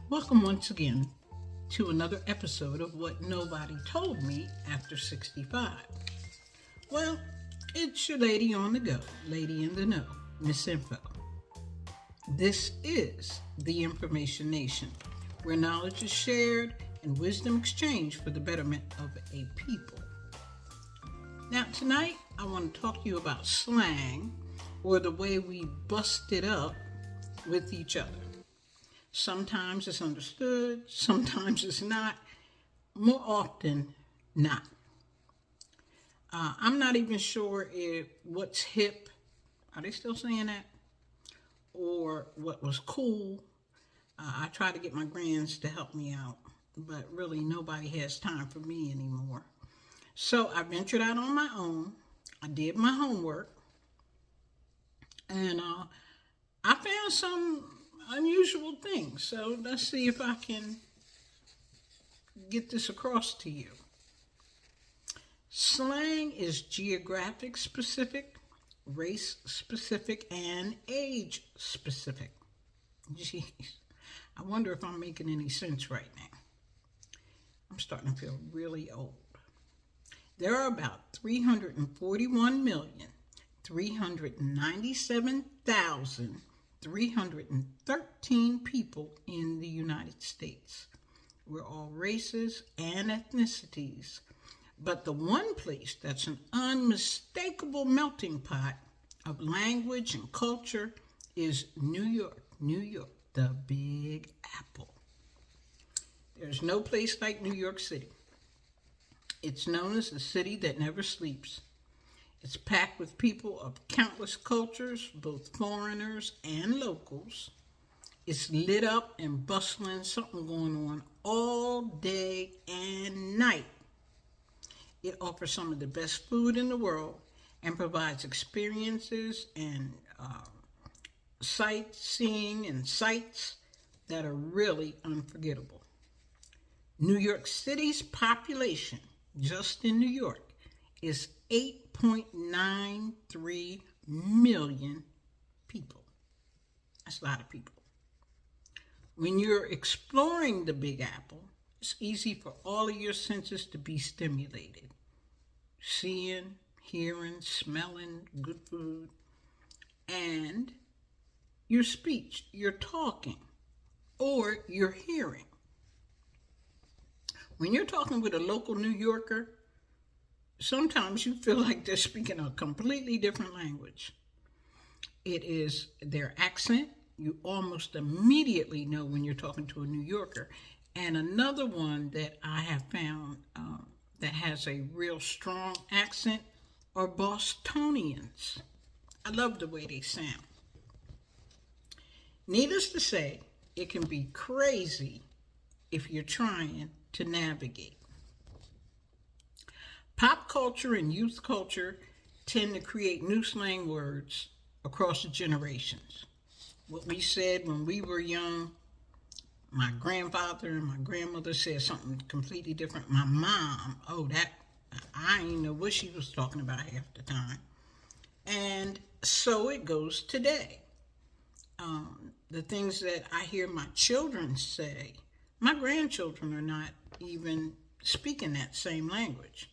Welcome once again to another episode of What Nobody Told Me After 65. Well, it's your lady on the go, lady in the know, Miss Info. This is the Information Nation, where knowledge is shared and wisdom exchanged for the betterment of a people. Now, tonight, I want to talk to you about slang, or the way we bust it up with each other. Sometimes it's understood, sometimes it's not, more often not. I'm not even sure if what's hip, are they still saying that? Or what was cool. I try to get my grands to help me out, but really nobody has time for me anymore. So I ventured out on my own. I did my homework, and I found some unusual things. So let's see if I can get this across to you. Slang is geographic specific, race specific, and age specific. Jeez, I wonder if I'm making any sense right now. I'm starting to feel really old. There are about 341,397,313 people in the United States. We're all races and ethnicities. But the one place that's an unmistakable melting pot of language and culture is New York, the Big Apple. There's no place like New York City. It's known as the city that never sleeps. It's packed with people of countless cultures, both foreigners and locals. It's lit up and bustling, something going on all day and night. It offers some of the best food in the world and provides experiences and sightseeing and sights that are really unforgettable. New York City's population, just in New York, is 8.93 million people. That's a lot of people. When you're exploring the Big Apple, it's easy for all of your senses to be stimulated. Seeing, hearing, smelling good food, and your speech, your talking, or your hearing. When you're talking with a local New Yorker, sometimes you feel like they're speaking a completely different language. It is their accent. You almost immediately know when you're talking to a New Yorker. And another one that I have found that has a real strong accent are Bostonians. I love the way they sound. Needless to say, it can be crazy if you're trying to navigate. Pop culture and youth culture tend to create new slang words across the generations. What we said when we were young, my grandfather and my grandmother said something completely different. My mom, I didn't know what she was talking about half the time. And so it goes today. The things that I hear my children say, my grandchildren are not even speaking that same language.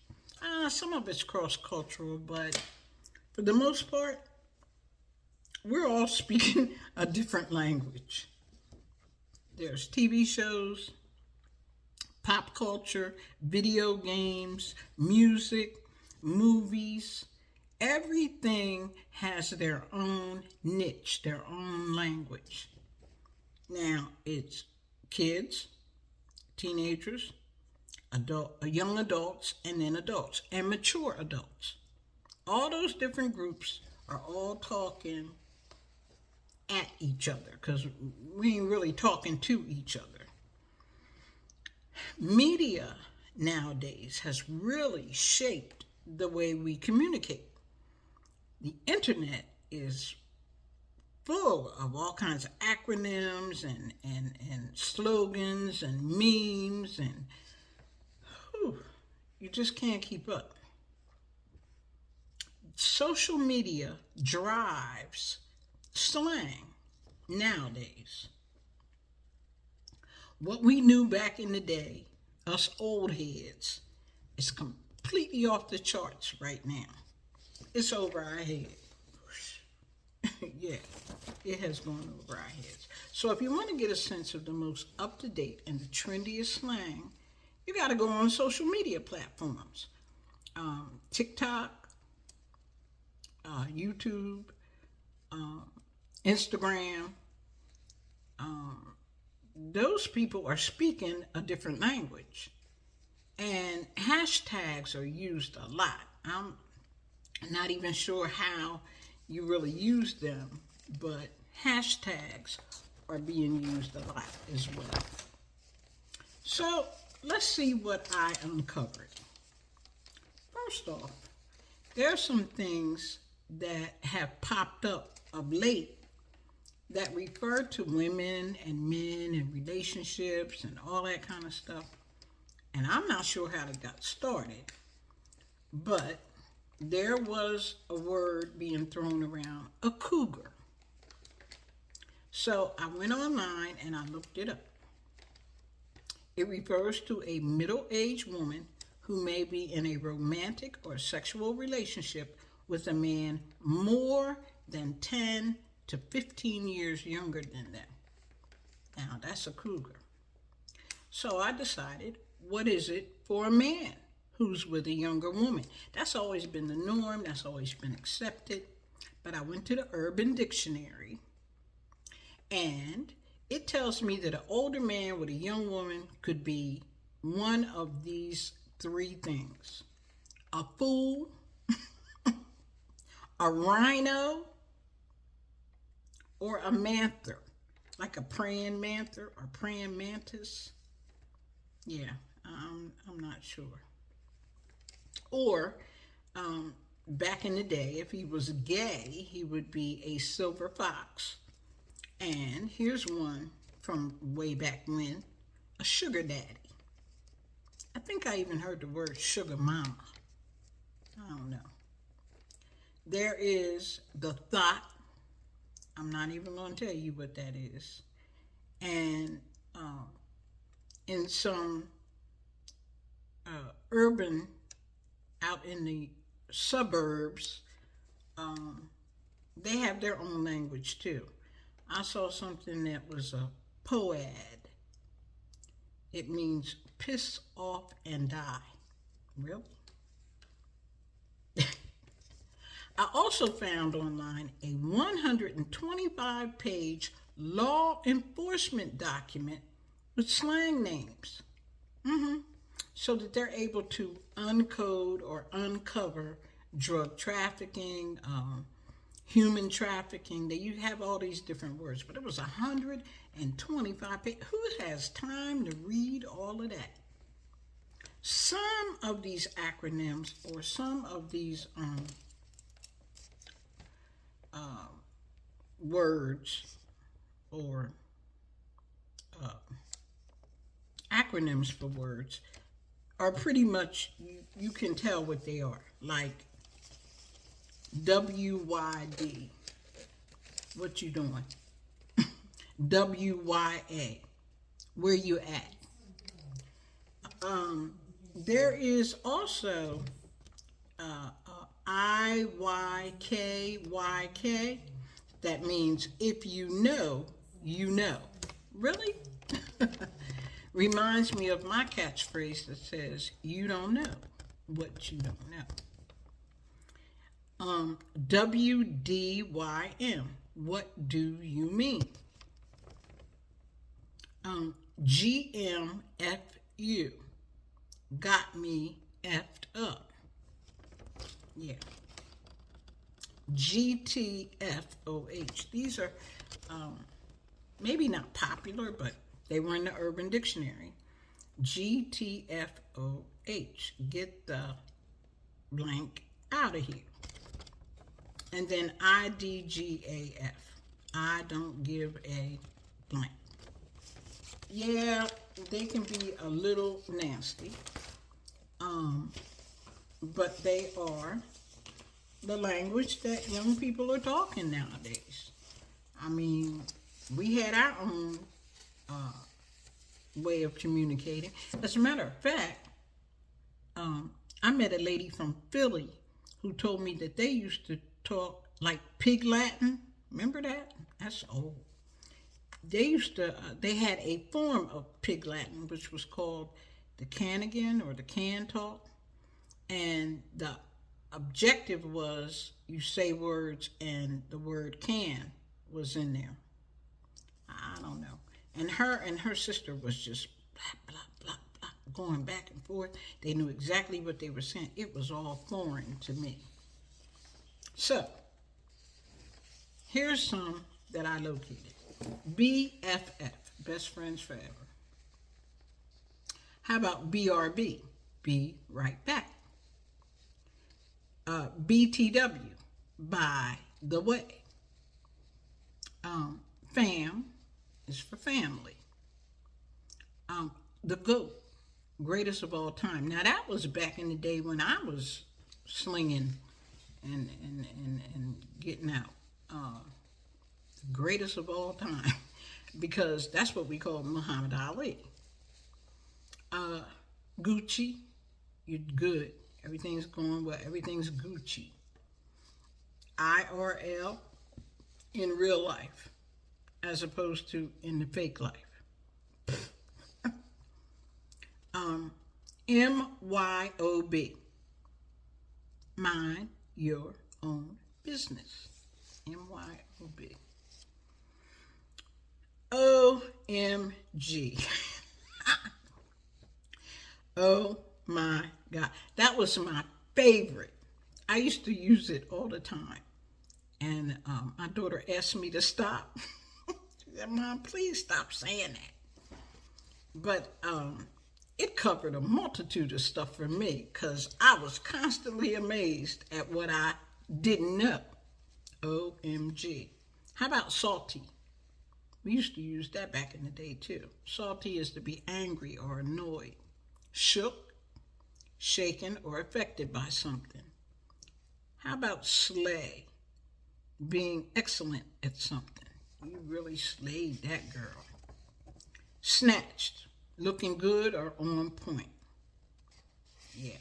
Some of it's cross-cultural, but for the most part, we're all speaking a different language. There's TV shows, pop culture, video games, music, movies. Everything has their own niche, their own language. Now, it's kids, teenagers, young adults, and then adults, and mature adults. All those different groups are all talking at each other, because we ain't really talking to each other. Media nowadays has really shaped the way we communicate. The internet is full of all kinds of acronyms and slogans and memes, and you just can't keep up. Social media drives slang nowadays. What we knew back in the day, us old heads, is completely off the charts right now. It's over our head. Yeah, it has gone over our heads. So if you want to get a sense of the most up-to-date and the trendiest slang, you got to go on social media platforms. TikTok, YouTube, Instagram. Those people are speaking a different language. And hashtags are used a lot. I'm not even sure how you really use them, but hashtags are being used a lot as well. So let's see what I uncovered. First off, there are some things that have popped up of late that refer to women and men and relationships and all that kind of stuff. And I'm not sure how it got started, but there was a word being thrown around, a cougar. So I went online and I looked it up. It refers to a middle-aged woman who may be in a romantic or sexual relationship with a man more than 10 to 15 years younger than them. Now, that's a cougar. So I decided, what is it for a man who's with a younger woman? That's always been the norm. That's always been accepted. But I went to the Urban Dictionary, and it tells me that an older man with a young woman could be one of these three things: a fool, a rhino, or a manther, like a praying manther or praying mantis. Yeah, I'm not sure. Or back in the day, if he was gay, he would be a silver fox. And here's one from way back when, a sugar daddy. I think I even heard the word sugar mama. I don't know. There is the thought. I'm not even going to tell you what that is. And in some urban, out in the suburbs, they have their own language too. I saw something that was a poad. It means piss off and die. Really? I also found online a 125-page law enforcement document with slang names. So that they're able to uncode or uncover drug trafficking, human trafficking. You have all these different words, but it was 125 pages. Who has time to read all of that? Some of these acronyms or some of these words or acronyms for words are pretty much, you can tell what they are, like WYD, what you doing? WYA, where you at? There is also IYKYK. That means if you know, you know. Really? Reminds me of my catchphrase that says, you don't know what you don't know. WDYM, what do you mean? GMFU, got me effed up. Yeah. GTFOH, these are maybe not popular, but they were in the Urban Dictionary. GTFOH, get the blank out of here. And then IDGAF, I don't give a blank. Yeah, they can be a little nasty, but they are the language that young people are talking nowadays. I mean, we had our own way of communicating. As a matter of fact, I met a lady from Philly who told me that they used to talk like Pig Latin. Remember that? That's old. They had a form of Pig Latin, which was called the Canigan or the Can Talk. And the objective was you say words and the word can was in there. I don't know. And her sister was just blah, blah, blah, blah, going back and forth. They knew exactly what they were saying. It was all foreign to me. So, here's some that I located. BFF, best friends forever. How about BRB? Be right back. BTW, by the way. Fam is for family. The GOAT, greatest of all time. Now that was back in the day when I was slinging and getting out. The greatest of all time, because that's what we call Muhammad Ali. Gucci, you're good. Everything's going well. Everything's Gucci. IRL, in real life, as opposed to in the fake life. MYOB, mind your own business. MYOB. OMG. Oh my God. That was my favorite. I used to use it all the time. And my daughter asked me to stop. She said, Mom, please stop saying that. But it covered a multitude of stuff for me because I was constantly amazed at what I didn't know. OMG. How about salty? We used to use that back in the day too. Salty is to be angry or annoyed. Shook, shaken, or affected by something. How about slay? Being excellent at something. You really slayed that girl. Snatched, looking good or on point. Yeah.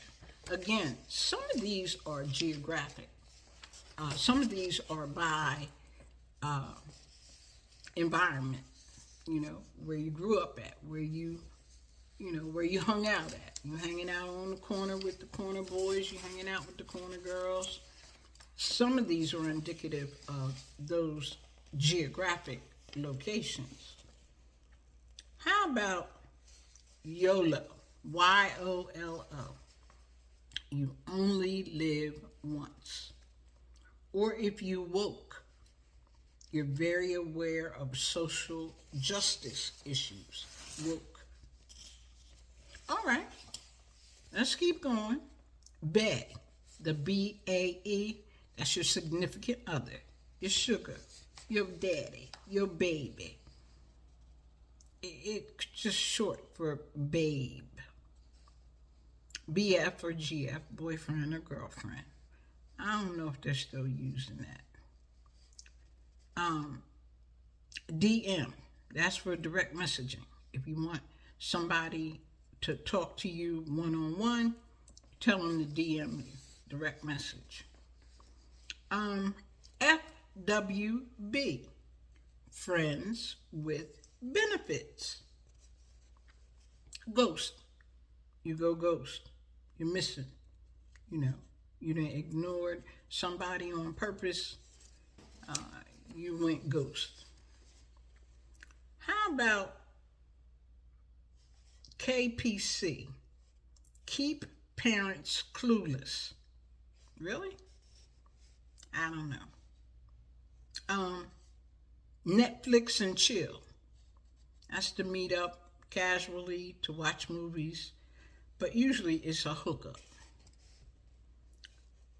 Again, some of these are geographic. Some of these are by environment, where you grew up at, where you hung out at. You hanging out on the corner with the corner boys, you hanging out with the corner girls. Some of these are indicative of those geographic locations. How about YOLO? YOLO. You only live once. Or if you woke, you're very aware of social justice issues. Woke. All right, let's keep going. Bae, the B-A-E, that's your significant other, your sugar, your daddy, your baby. It's just short for babe. BF or GF, boyfriend or girlfriend. I don't know if they're still using that. DM, that's for direct messaging. If you want somebody to talk to you one-on-one, tell them to DM you, direct message. FWB, friends with benefits. Ghost, you go ghost. You're missing, you done ignored somebody on purpose. You went ghost. How about KPC? Keep parents clueless. Really? I don't know. Netflix and chill. That's to meet up casually to watch movies, but usually it's a hookup.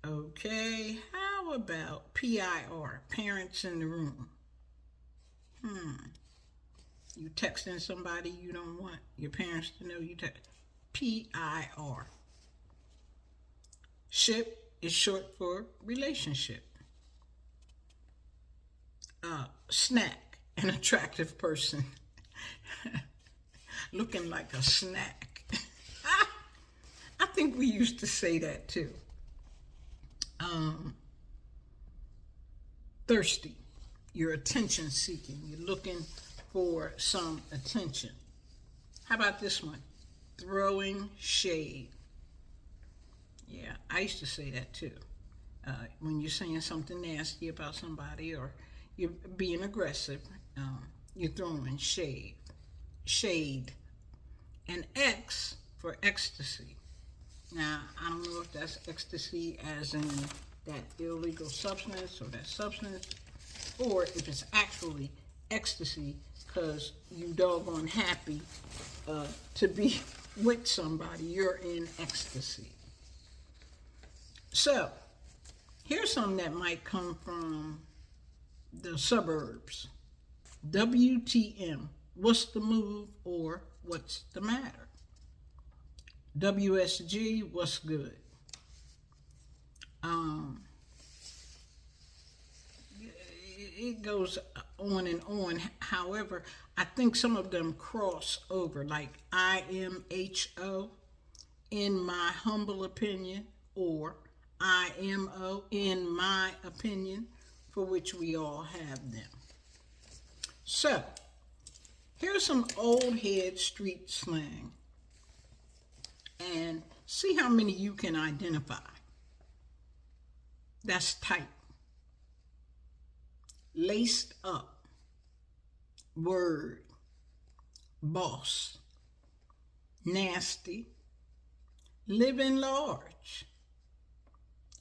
Okay, how about PIR, parents in the room? You texting somebody you don't want your parents to know you text. PIR. Ship is short for relationship. Snack, an attractive person. looking like a snack. I think we used to say that too. Thirsty. You're attention seeking. You're looking for some attention. How about this one? Throwing shade. Yeah, I used to say that too. When you're saying something nasty about somebody or you're being aggressive, you're throwing shade. Shade. And X for ecstasy. Now, I don't know if that's ecstasy as in that illegal substance or that substance, or if it's actually ecstasy because you doggone happy to be with somebody. You're in ecstasy. So, here's something that might come from the suburbs. WTM, what's the move or what's the matter? WSG, what's good? It goes on and on. However, I think some of them cross over, like IMHO, in my humble opinion, or IMO, in my opinion, for which we all have them. So, here's some old head street slang, and see how many you can identify. That's tight. Laced up. Word. Boss. Nasty. Living large.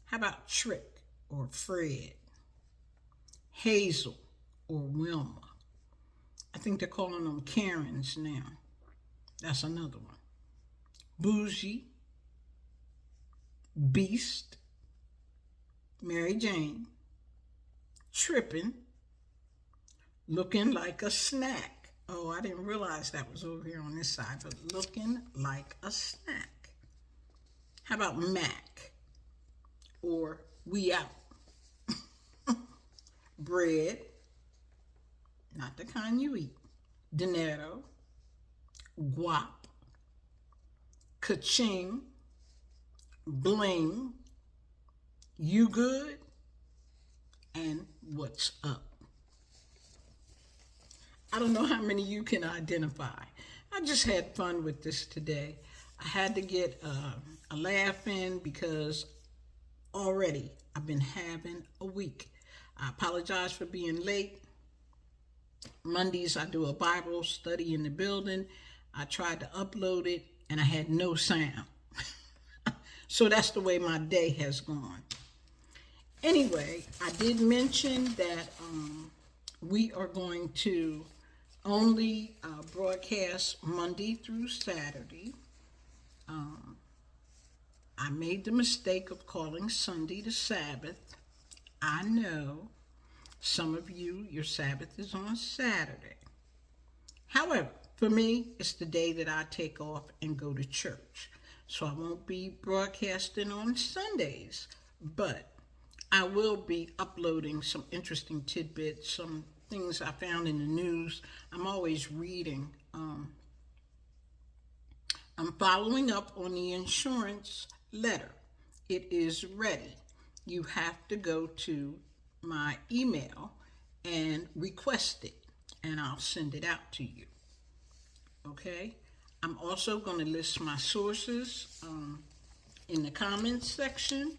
How about Trick or Fred? Hazel or Wilma? I think they're calling them Karens now. That's another one. Bougie. Beast. Mary Jane. Tripping. Looking like a snack. Oh, I didn't realize that was over here on this side, but looking like a snack. How about Mac? Or we out. Bread. Not the kind you eat. Dinero. Guap. Ka-ching. Bling. You good? And what's up? I don't know how many you can identify. I just had fun with this today. I had to get a laugh in because already I've been having a week. I apologize for being late. Mondays I do a Bible study in the building. I tried to upload it and I had no sound. So that's the way my day has gone. Anyway, I did mention that we are going to only broadcast Monday through Saturday. I made the mistake of calling Sunday the Sabbath. I know some of you, your Sabbath is on Saturday. However, for me, it's the day that I take off and go to church. So I won't be broadcasting on Sundays, but I will be uploading some interesting tidbits, some things I found in the news. I'm always reading. I'm following up on the insurance letter. It is ready. You have to go to my email and request it, and I'll send it out to you. Okay? I'm also going to list my sources in the comments section.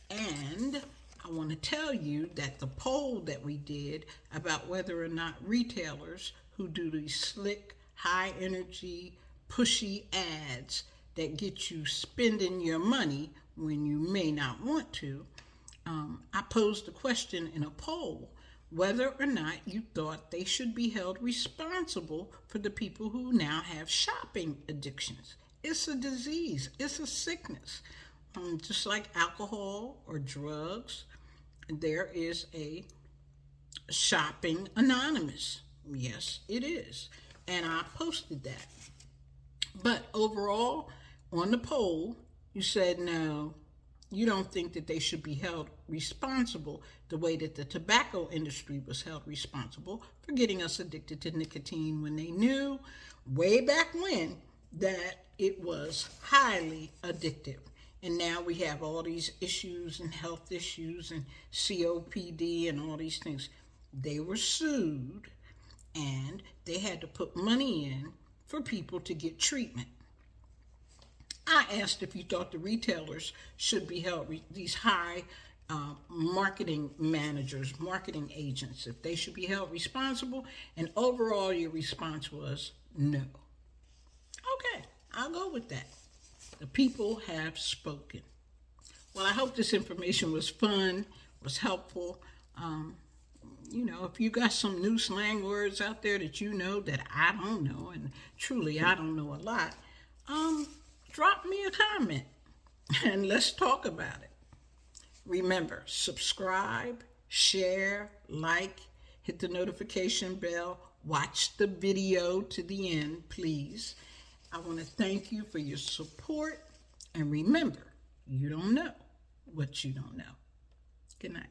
And I want to tell you that the poll that we did about whether or not retailers who do these slick, high energy, pushy ads that get you spending your money when you may not want to, I posed a question in a poll whether or not you thought they should be held responsible for the people who now have shopping addictions. It's a disease. It's a sickness. Just like alcohol or drugs, there is a shopping anonymous. Yes, it is. And I posted that. But overall, on the poll, you said no, You don't think that they should be held responsible the way that the tobacco industry was held responsible for getting us addicted to nicotine when they knew way back when that it was highly addictive. And now we have all these issues and health issues and COPD and all these things. They were sued and they had to put money in for people to get treatment. I asked if you thought the retailers should be held, these high marketing managers, marketing agents, if they should be held responsible, and overall your response was no. Okay, I'll go with that. The people have spoken. Well, I hope this information was fun, was helpful. If you got some new slang words out there that you know that I don't know, and truly I don't know a lot, drop me a comment and let's talk about it. Remember, subscribe, share, like, hit the notification bell, watch the video to the end, please. I want to thank you for your support, and remember, you don't know what you don't know. Good night.